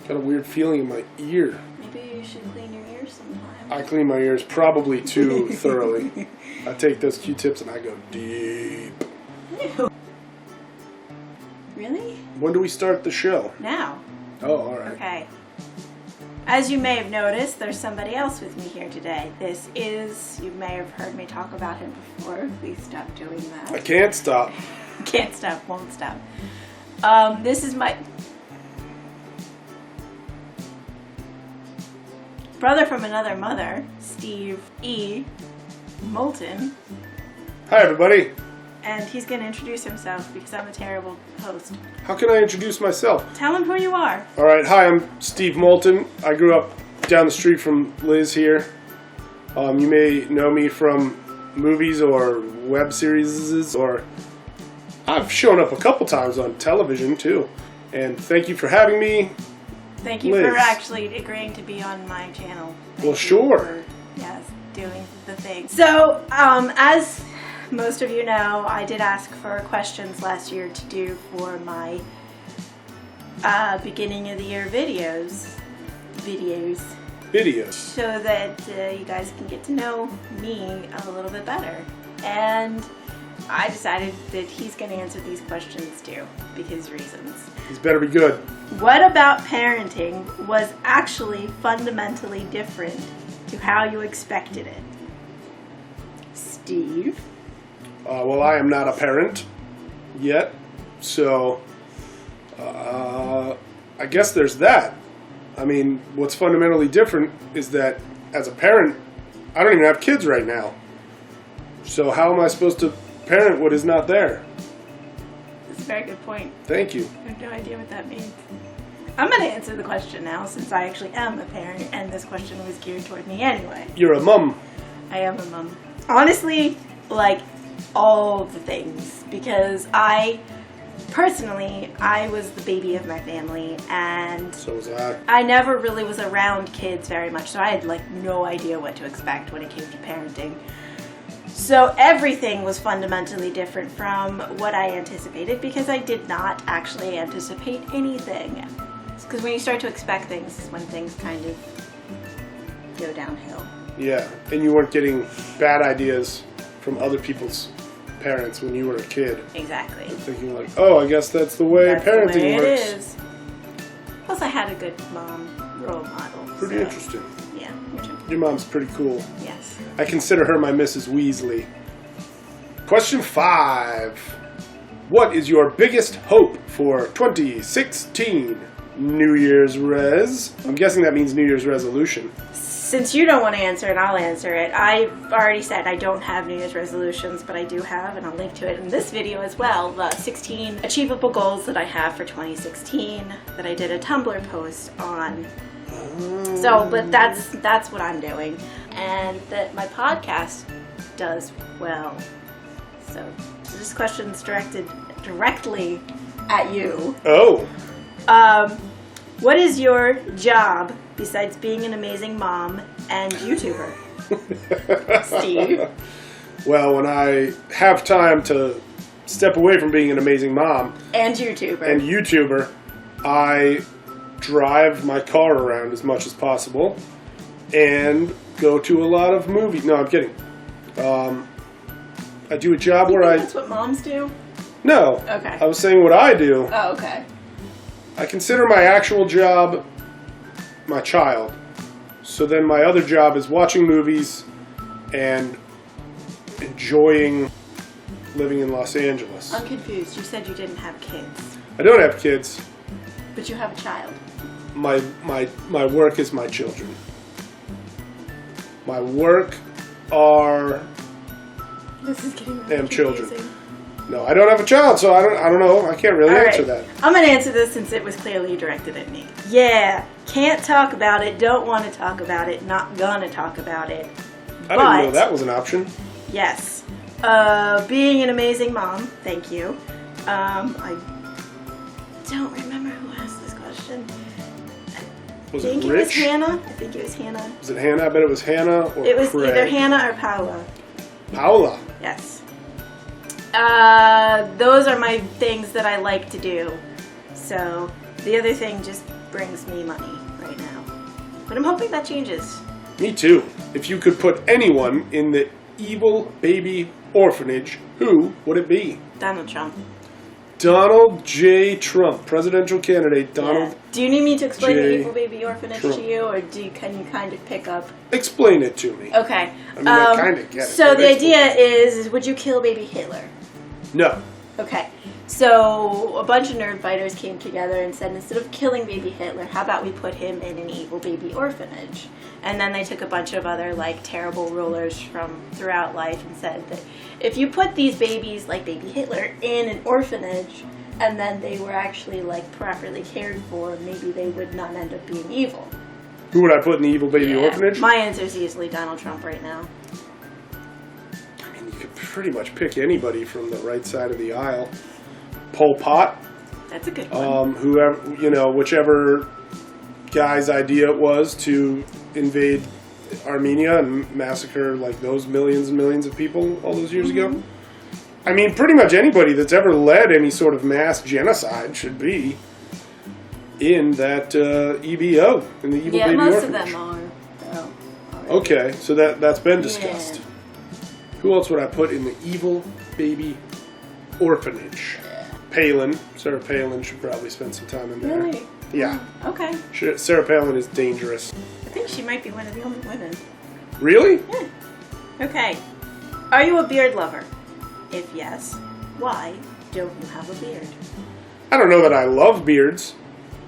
Got a weird feeling in my ear. Maybe you should clean your ears sometime. I clean my ears probably too thoroughly. I take those Q-tips and I go deep. Ew. Really? When do we start the show? Now. Oh, all right. Okay. As you may have noticed, there's somebody else with me here today. This is, you may have heard me talk about him before. Please stop doing that. I can't stop. Can't stop, won't stop. This is my brother from another mother, Steve E. Moulton. Hi, everybody. And he's going to introduce himself because I'm a terrible host. How can I introduce myself? Tell him who you are. All right. Hi, I'm Steve Moulton. I grew up down the street from Liz here. You may know me from movies or web series, or I've shown up a couple times on television too. And thank you for having me. Thank you Liz. for actually agreeing to be on my channel. Thank Well, you sure. for, yes, doing the thing. So, as most of you know, I did ask for questions last year to do for my beginning of the year videos, so that you guys can get to know me a little bit better. And I decided that he's going to answer these questions too, because reasons. These better be good. What about parenting was actually fundamentally different to how you expected it? Steve? Well, I am not a parent yet, so I guess there's that. I mean, what's fundamentally different is that as a parent, I don't even have kids right now. So how am I supposed to parent what is not there? That's a very good point. Thank you. I have no idea what that means. I'm going to answer the question now, since I actually am a parent, and this question was geared toward me anyway. You're a mum. I am a mom. Honestly, like, all the things, because personally, I was the baby of my family, and So was I. I never really was around kids very much, so I had like no idea what to expect when it came to parenting. So everything was fundamentally different from what I anticipated, because I did not actually anticipate anything. Because when you start to expect things is when things kind of go downhill. Yeah, and you weren't getting bad ideas from other people's parents when you were a kid. Exactly. Thinking like, oh, I guess that's the way That's parenting the way works. it is. Plus, I had a good mom role model. Pretty so, interesting. Yeah, which, Your mom's pretty cool. yes. I consider her my Mrs. Weasley. Question 5. What is your biggest hope for 2016? New Year's res? I'm guessing that means New Year's resolution. Since you don't want to answer it, I'll answer it. I've already said I don't have New Year's resolutions, but I do have, and I'll link to it in this video as well, the 16 achievable goals that I have for 2016 that I did a Tumblr post on. So, but that's what I'm doing. And that my podcast does well. So this question's directed directly at you. Oh. What is your job besides being an amazing mom and YouTuber? Steve? Well, when I have time to step away from being an amazing mom And YouTuber. and YouTuber, I drive my car around as much as possible and go to a lot of movies. No, I'm kidding. I do a job You where think I... that's what moms do? No. Okay. I was saying what I do. Oh, okay. I consider my actual job my child. So then my other job is watching movies and enjoying living in Los Angeles. I'm confused. You said you didn't have kids, I don't have kids. but you have a child. My work is my children. My work are This is getting really Damn children. confusing. no. I don't have a child, so I don't know. I can't really All answer right. that. I'm going to answer this since it was clearly directed at me. Yeah, can't talk about it, don't want to talk about it, not gonna talk about it. I didn't know that was an option. Yes. Being an amazing mom, thank you. I don't remember who asked this question. Was I think it it was Rich? Hannah. I think it was Hannah. Was it Hannah? I bet it was Hannah or It was Craig. either Hannah or Paula. Paula. Yes. Those are my things that I like to do. So, The other thing just brings me money right now. But I'm hoping that changes. Me too. If you could put anyone in the evil baby orphanage, who would it be? Donald Trump. Donald J. Trump, presidential candidate Donald. Yeah. Do you need me to explain J. the evil baby orphanage Trump. to you, or can you kind of pick up? Explain it to me. Okay. I mean, I kind of get it. So but the explain idea it. is, would you kill baby Hitler? No. Okay. So a bunch of nerd fighters came together and said, instead of killing baby Hitler, how about we put him in an evil baby orphanage? And then they took a bunch of other terrible rulers from throughout life and said that if you put these babies like baby Hitler in an orphanage and then they were actually properly cared for, maybe they would not end up being evil. Who would I put in the evil baby orphanage? My answer is easily Donald Trump right now. I mean, you could pretty much pick anybody from the right side of the aisle. Pol Pot. That's a good one. Whoever, whichever guy's idea it was to invade Armenia and massacre those millions and millions of people all those years ago. I mean, pretty much anybody that's ever led any sort of mass genocide should be in that EBO, in the evil baby most orphanage. of them are. Okay, so that's been discussed. Who else would I put in the evil baby orphanage? Palin. Sarah Palin should probably spend some time in there. Really? Yeah. Okay. Sarah Palin is dangerous. I think she might be one of the only women. Really? Yeah. Okay. Are you a beard lover? If yes, why don't you have a beard? I don't know that I love beards,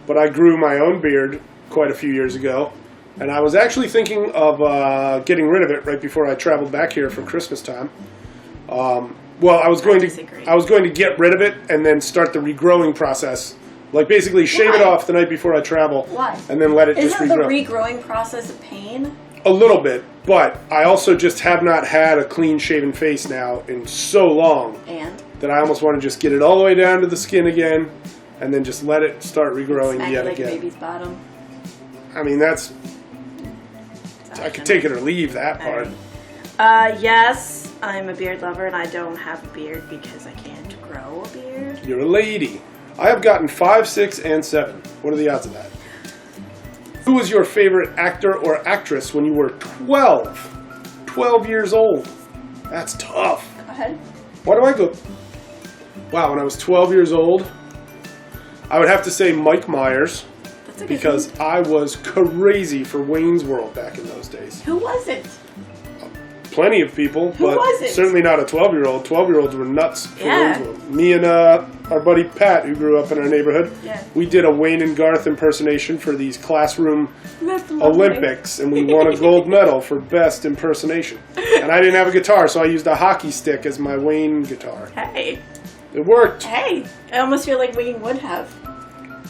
but I grew my own beard quite a few years ago, and I was actually thinking of getting rid of it right before I traveled back here for Christmas time. I was going to get rid of it and then start the regrowing process. Basically shave it off the night before I travel. Why? And then let it just Isn't the regrow. regrowing process a pain? A little bit, but I also just have not had a clean shaven face now in so long And? that I almost want to just get it all the way down to the skin again and then just let it start regrowing Smack yet like again. a baby's bottom. I mean, I could take it or leave that part. Yes, I'm a beard lover and I don't have a beard because I can't grow a beard. You're a lady. I have gotten 5, 6, and 7. What are the odds of that? Who was your favorite actor or actress when you were 12? 12 years old. That's tough. Go ahead. Why do I go... Wow, when I was 12 years old, I would have to say Mike Myers. That's a good Because one. I was crazy for Wayne's World back in those days. Who was it? Plenty of people, but was it? certainly not a 12-year-old. 12-year-olds were nuts for Yeah. Wayne's World. Me and our buddy Pat, who grew up in our neighborhood, Yeah. we did a Wayne and Garth impersonation for these classroom That's lovely. Olympics, and we won a gold medal for best impersonation. And I didn't have a guitar, so I used a hockey stick as my Wayne guitar. Hey. It worked. Hey. I almost feel like Wayne would have.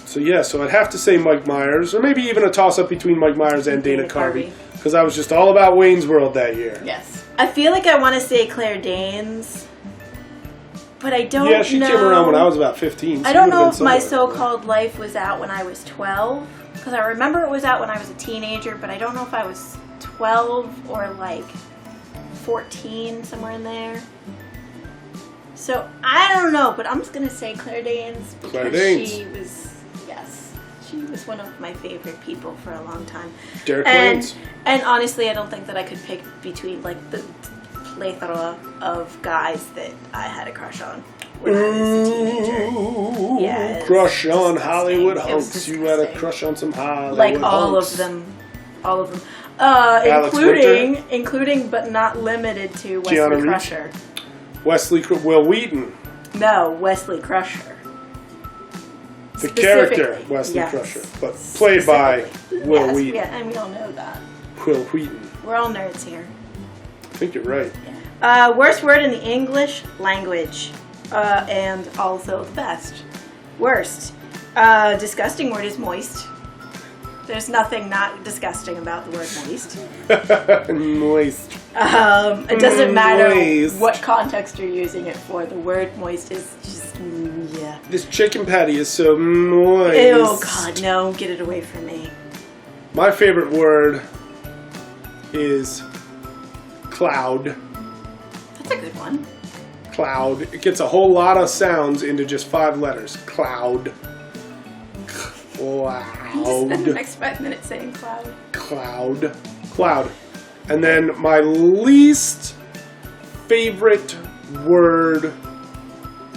So I'd have to say Mike Myers, or maybe even a toss-up between Mike Myers and Dana Carvey, Carvey. because I was just all about Wayne's World that year. Yes. I feel like I want to say Claire Danes, but I don't know. Yeah, she came around when I was about 15. So I don't you would've know been if My somewhere. So-Called Life was out when I was 12, because I remember it was out when I was a teenager, but I don't know if I was 12 or 14, somewhere in there. So I don't know, but I'm just going to say Claire Danes because Claire Danes. she was one of my favorite people for a long time. Derek Williams. And honestly, I don't think that I could pick between the plethora of guys that I had a crush on when I was a teenager. Ooh, Yeah, it's crush on disgusting. Hollywood It was hunks. You had a disgusting. crush on some Hollywood All hunks. of them. All of them. Alex Including but not limited to Wesley Keanu Reeves? Crusher. Will Wheaton. No, Wesley Crusher. The character Specifically, Wesley yes. Crusher, but played by Specifically. Will Yes, Wheaton. Yeah, and we all know that. Will Wheaton. We're all nerds here. I think you're right. Worst word in the English language, and also the best. Worst. Disgusting word is moist. There's nothing not disgusting about the word moist. Moist. It doesn't matter Moist. what context you're using it for. The word moist is just, yeah. This chicken patty is so moist. Ew, God, no, get it away from me. My favorite word is cloud. That's a good one. Cloud. It gets a whole lot of sounds into just 5 letters. Cloud. Spend the Cloud. next 5 minutes saying cloud. Cloud. And then my least favorite word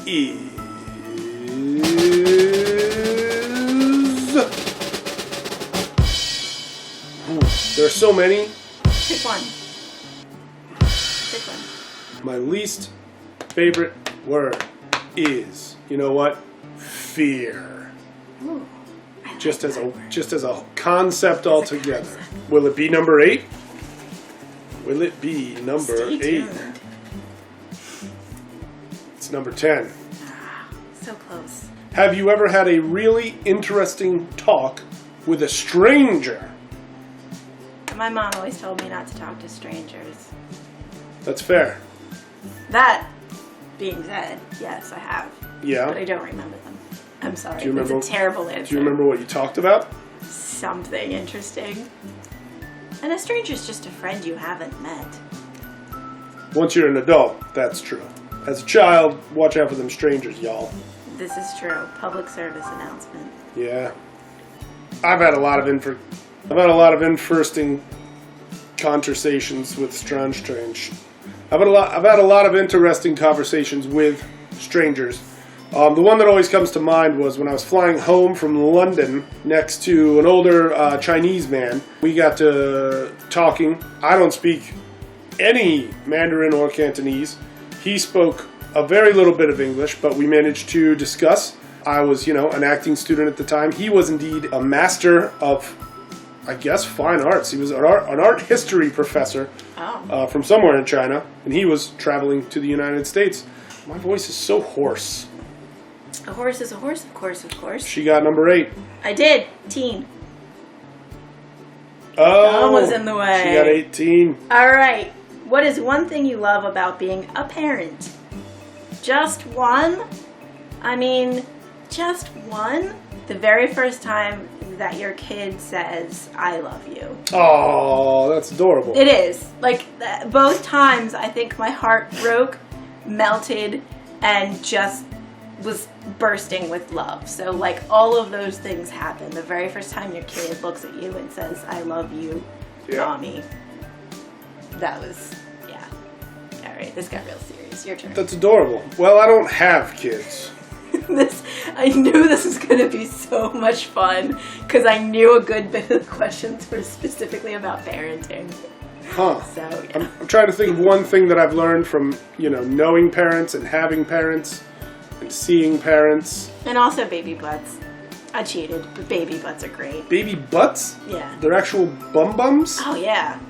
is... There are so many. Pick one. Pick one. My least favorite word is, you know what? Fear. Ooh, I like Just as that a word. concept altogether. Will it be number 8? Will it be number Stay 8? tuned. It's number 10. So close. Have you ever had a really interesting talk with a stranger? My mom always told me not to talk to strangers. That's fair. That being said, yes, I have. Yeah. But I don't remember them. I'm sorry. Do you That's a remember- terrible answer. Do you remember what you talked about? Something interesting. And a stranger's just a friend you haven't met. Once you're an adult, that's true. As a child, watch out for them strangers, y'all. This is true. Public service announcement. Yeah. I've had a lot of interesting conversations with strange. I've had a lot of interesting conversations with strangers. The one that always comes to mind was when I was flying home from London next to an older Chinese man. We got to talking. I don't speak any Mandarin or Cantonese. He spoke a very little bit of English, but we managed to discuss. I was, an acting student at the time. He was indeed a master of, I guess, fine arts. He was an art history professor from somewhere in China, and he was traveling to the United States. My voice is so hoarse. A horse is a horse, of course, of course. She got number 8. I did. Teen. Oh, Thumb was in the way. She got 18. All right. What is one thing you love about being a parent? Just one? I mean, just one? The very first time that your kid says, I love you. Oh, that's adorable. It is. Like, both times, I think my heart broke, melted, and just was bursting with love. So, like, all of those things happen. The very first time your kid looks at you and says, I love you, Yeah. Mommy. That was, yeah. All right, this got real serious. Your turn. That's adorable. Well, I don't have kids. I knew this was going to be so much fun because I knew a good bit of the questions were specifically about parenting. Huh. So, yeah. I'm trying to think of one thing that I've learned from, knowing parents and having parents and seeing parents. And also baby butts. I cheated, but baby butts are great. Baby butts? Yeah. They're actual bum-bums? Oh, yeah.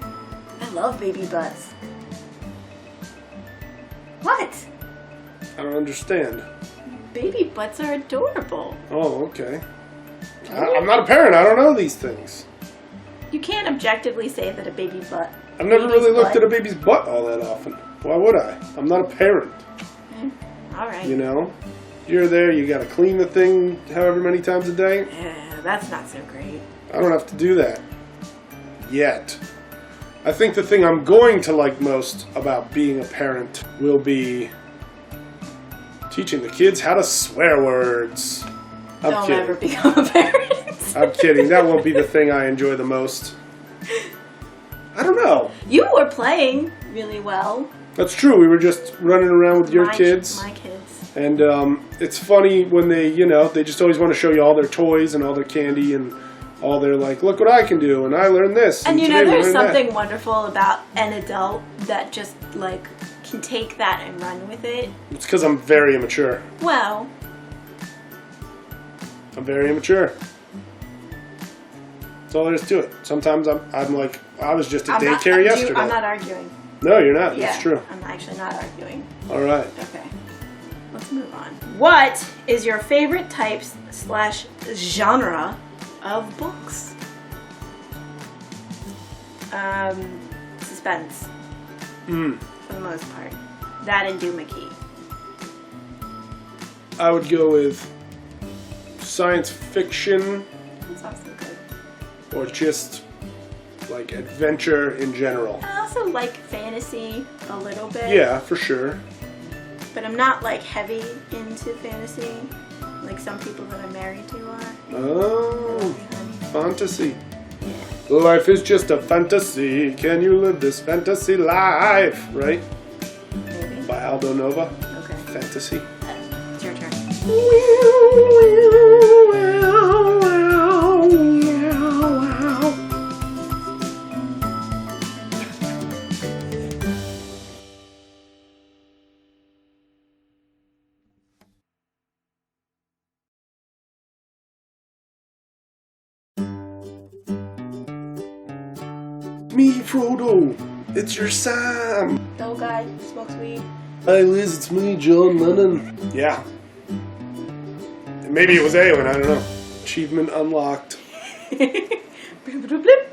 I love baby butts. What? I don't understand. Baby butts are adorable. Oh, okay. I'm not a parent. I don't know these things. You can't objectively say that a baby butt. I've never baby's really looked butt- at a baby's butt all that often. Why would I? I'm not a parent, All right. You're there, you gotta clean the thing however many times a day. Yeah, that's not so great. I don't have to do that. Yet. I think the thing I'm going to like most about being a parent will be teaching the kids how to swear words. I'm Don't kidding. ever become a parent. I'm kidding. That won't be the thing I enjoy the most. I don't know. You were playing really well. That's true. We were just running around with your kids. My kids. And it's funny when they just always want to show you all their toys and all their candy and all their, like, look what I can do, and I learned this. And today we there's learned that. something wonderful about an adult that just, like, can take that and run with it. It's because I'm very immature. Well, I'm very immature. That's all there is to it. Sometimes I'm like, I was just at daycare yesterday. I'm not arguing. No, you're not. Yeah, That's true. I'm actually not arguing. All right. Okay. Let's move on. What is your favorite types / genre of books? Suspense. For the most part. That and Doohickey. I would go with science fiction That's also good. or just like adventure in general. I also like fantasy a little bit. Yeah, for sure. But I'm not like heavy into fantasy like some people that I'm married to are. Oh. Fantasy. Life is just a fantasy. Can you live this fantasy life? Right? Maybe. By Aldo Nova. Okay. Fantasy. It's your turn. Me, Frodo. It's your Sam. The old guy smokes weed. Hi, Liz. It's me, John Lennon. Yeah. Maybe it was Eowyn. I don't know. Achievement unlocked. Bloop, bloop, bloop.